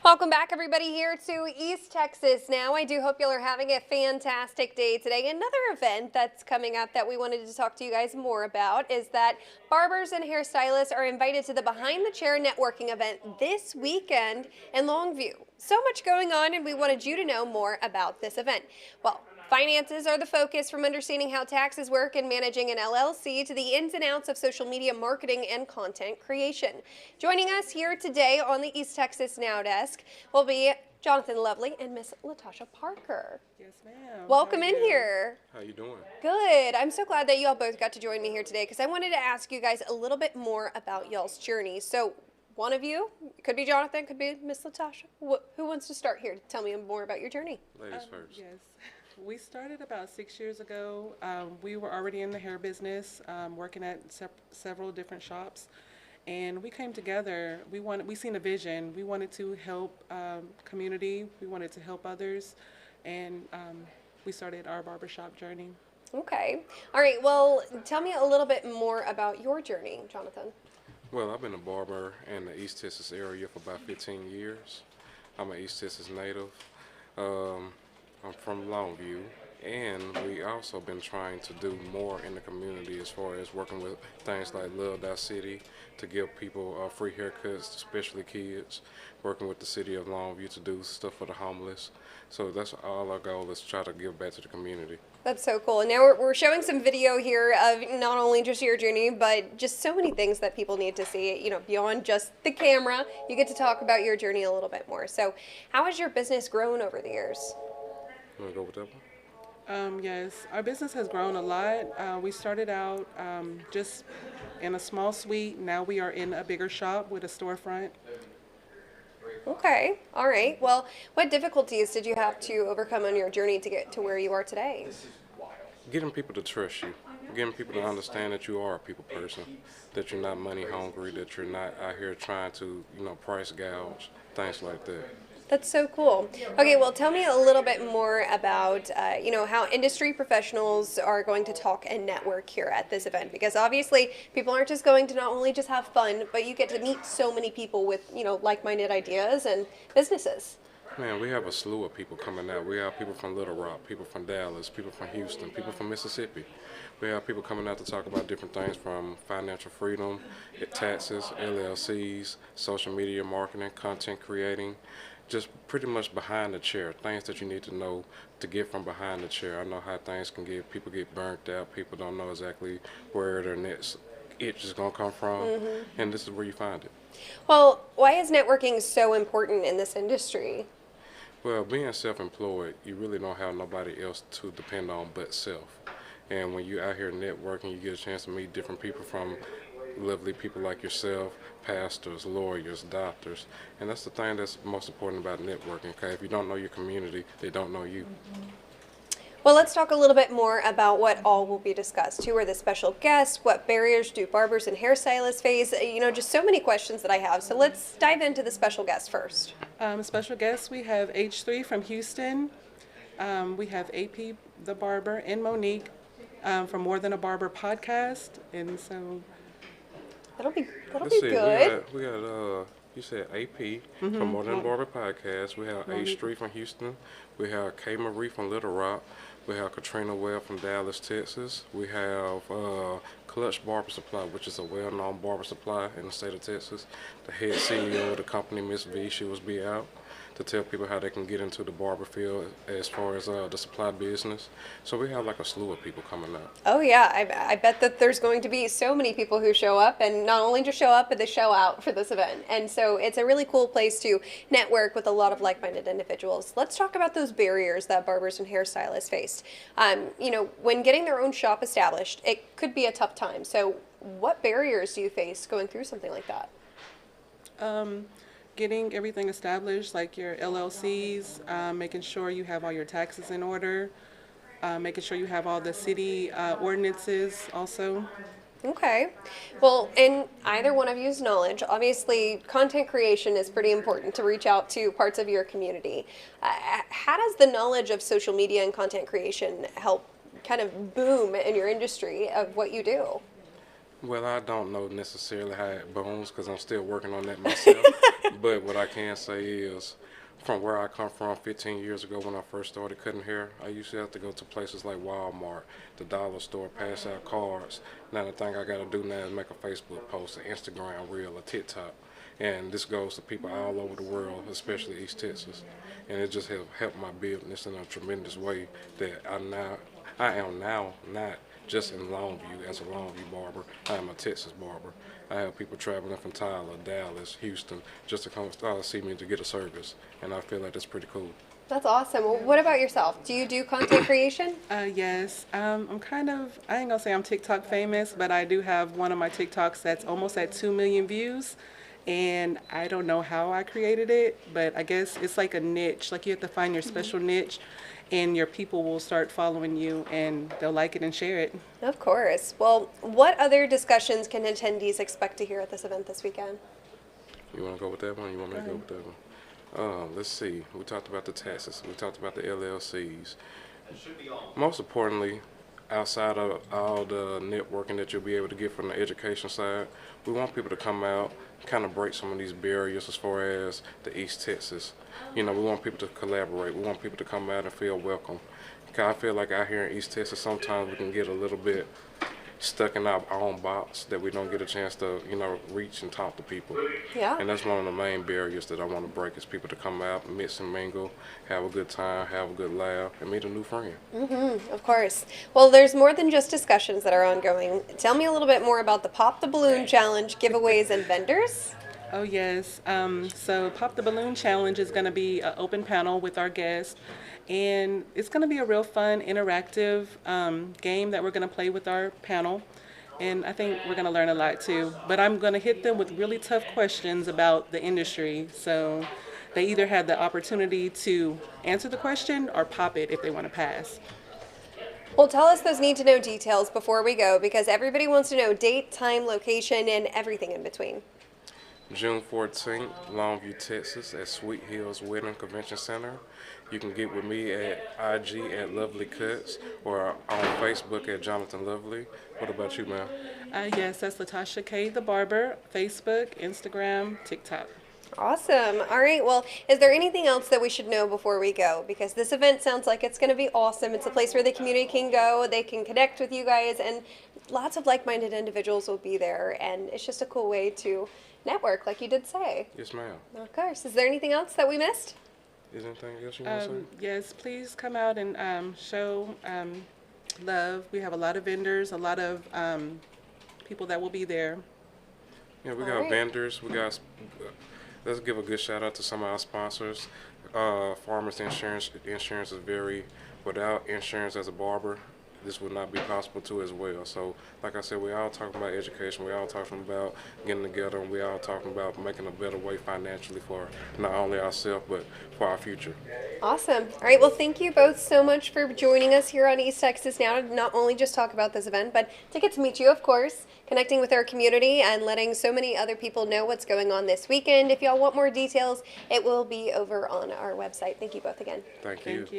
Welcome back, everybody, here to East Texas. Now, I do hope y'all are having a fantastic day today. Another event that's coming up that we wanted to talk to you guys more about is that barbers and hairstylists are invited to the Behind the Chair networking event this weekend in Longview. So much going on, and we wanted you to know more about this event. Well, finances are the focus, from understanding how taxes work and managing an LLC to the ins and outs of social media marketing and content creation. Joining us here today on the East Texas Now desk will be Jonathan Lovely and Miss Latasha Parker. Yes, ma'am. Welcome in here. How you doing? Good. I'm so glad that you all both got to join me here today because I wanted to ask you guys a little bit more about y'all's journey. So one of you, could be Jonathan, could be Miss Latasha. Who wants to start here? Tell me more about your journey. Ladies first. Yes. We started about 6 years ago. We were already in the hair business, working at several different shops, and we came together. We seen a vision. We wanted to help community. We wanted to help others, and we started our barbershop journey. Okay. All right. Well, tell me a little bit more about your journey, Jonathan. Well, I've been a barber in the East Texas area for about 15 years. I'm an East Texas native. I'm from Longview, and we also been trying to do more in the community as far as working with things like Love.City to give people free haircuts, especially kids, working with the city of Longview to do stuff for the homeless. So that's all our goal, is to try to give back to the community. That's so cool. And now we're showing some video here of not only just your journey, but just so many things that people need to see, you know, beyond just the camera. You get to talk about your journey a little bit more. So how has your business grown over the years? You want to go with that one? Yes, our business has grown a lot. We started out just in a small suite. Now we are in a bigger shop with a storefront. Okay. All right. Well, what difficulties did you have to overcome on your journey to get to where you are today? Getting people to trust you, getting people to understand that you are a people person, that you're not money hungry, that you're not out here trying to, price gouge, things like that. That's so cool. Okay, well, tell me a little bit more about, how industry professionals are going to talk and network here at this event. Because obviously, people aren't just going to not only just have fun, but you get to meet so many people with, like-minded ideas and businesses. Man, we have a slew of people coming out. We have people from Little Rock, people from Dallas, people from Houston, people from Mississippi. We have people coming out to talk about different things from financial freedom, taxes, LLCs, social media marketing, content creating, just pretty much behind the chair, things that you need to know to get from behind the chair. I know how things can get, people get burnt out, people don't know exactly where their next itch is going to come from, and this is where you find it. Well, why is networking so important in this industry? Well, being self-employed, you really don't have nobody else to depend on but self. And when you're out here networking, you get a chance to meet different people, from lovely people like yourself, pastors, lawyers, doctors. And that's the thing that's most important about networking, okay? If you don't know your community, they don't know you. Well, let's talk a little bit more about what all will be discussed. Who are the special guests? What barriers do barbers and hairstylists face? Just so many questions that I have. So let's dive into the special guests first. Special guests, we have H3 from Houston. We have AP, the barber, and Monique from More Than a Barber podcast. And so That'll be Let's see, good. We got you said AP from More Than a Barber podcast. We have H3 from Houston. We have K. Marie from Little Rock. We have Katrina Webb from Dallas, Texas. We have Clutch Barber Supply, which is a well-known barber supply in the state of Texas. The head CEO of the company, Miss V, she will be out to tell people how they can get into the barber field as far as the supply business. So we have like a slew of people coming out. Oh yeah, I bet that there's going to be so many people who show up, and not only just show up, but they show out for this event. And so it's a really cool place to network with a lot of like-minded individuals. Let's talk about those barriers that barbers and hairstylists face. When getting their own shop established, it could be a tough time. So what barriers do you face going through something like that? getting everything established, like your LLCs, making sure you have all your taxes in order, making sure you have all the city ordinances also. Okay. Well, in either one of you's knowledge, obviously content creation is pretty important to reach out to parts of your community. How does the knowledge of social media and content creation help kind of boom in your industry of what you do? Well, I don't know necessarily how it booms because I'm still working on that myself. But what I can say is, from where I come from 15 years ago when I first started cutting hair, I used to have to go to places like Walmart, the dollar store, pass out cards. Now the thing I got to do now is make a Facebook post, an Instagram reel, a TikTok. And this goes to people all over the world, especially East Texas. And it just helped my business in a tremendous way that I am now not just in Longview as a Longview barber. I am a Texas barber. I have people traveling from Tyler, Dallas, Houston, just to come see me to get a service, and I feel like that's pretty cool. That's awesome. Well, what about yourself? Do you do content creation? Yes, I'm kind of, I ain't gonna say I'm TikTok famous, but I do have one of my TikToks that's almost at 2 million views. And I don't know how I created it, but I guess it's like a niche. Like you have to find your special niche, and your people will start following you and they'll like it and share it. Of course. Well, what other discussions can attendees expect to hear at this event this weekend? You want to go with that one? You want me to go with that one? Let's see. We talked about the taxes. We talked about the LLCs. Most importantly, outside of all the networking that you'll be able to get from the education side, we want people to come out, kind of break some of these barriers as far as the East Texas. You know, we want people to collaborate. We want people to come out and feel welcome. 'Cause I feel like out here in East Texas, sometimes we can get a little bit stuck in our own box that we don't get a chance to, reach and talk to people. Yeah. And that's one of the main barriers that I want to break is people to come out, mix and mingle, have a good time, have a good laugh, and meet a new friend. Of course. Well, there's more than just discussions that are ongoing. Tell me a little bit more about the Pop the Balloon Challenge, giveaways, and vendors. Oh yes, so Pop the Balloon Challenge is gonna be an open panel with our guests. And it's going to be a real fun, interactive game that we're going to play with our panel. And I think we're going to learn a lot too. But I'm going to hit them with really tough questions about the industry. So they either have the opportunity to answer the question or pop it if they want to pass. Well, tell us those need to know details before we go because everybody wants to know date, time, location, and everything in between. June 14th, Longview, Texas, at Sweet Hills Wedding Convention Center. You can get with me at IG at Lovely Cuts or on Facebook at Jonathan Lovely. What about you, ma'am? Yes, that's Latasha K. the Barber, Facebook, Instagram, TikTok. Awesome. All right. Well, is there anything else that we should know before we go? Because this event sounds like it's going to be awesome. It's a place where the community can go. They can connect with you guys, and lots of like-minded individuals will be there. And it's just a cool way to network, like you did say. Yes, ma'am. Of course. Is there anything else that we missed? Is there anything else you want to say? Yes, please come out and show love. We have a lot of vendors, a lot of people that will be there. Yeah, we All got right. vendors. Let's give a good shout out to some of our sponsors. Farmers Insurance. Insurance is without insurance as a barber, this would not be possible too as well. So like I said, we all talking about education, we all talking about getting together, and we all talking about making a better way financially for not only ourselves but for our future. Awesome. All right. Well, thank you both so much for joining us here on East Texas Now to not only just talk about this event, but to get to meet you, of course, connecting with our community and letting so many other people know what's going on this weekend. If y'all want more details, it will be over on our website. Thank you both again. Thank you. Thank you.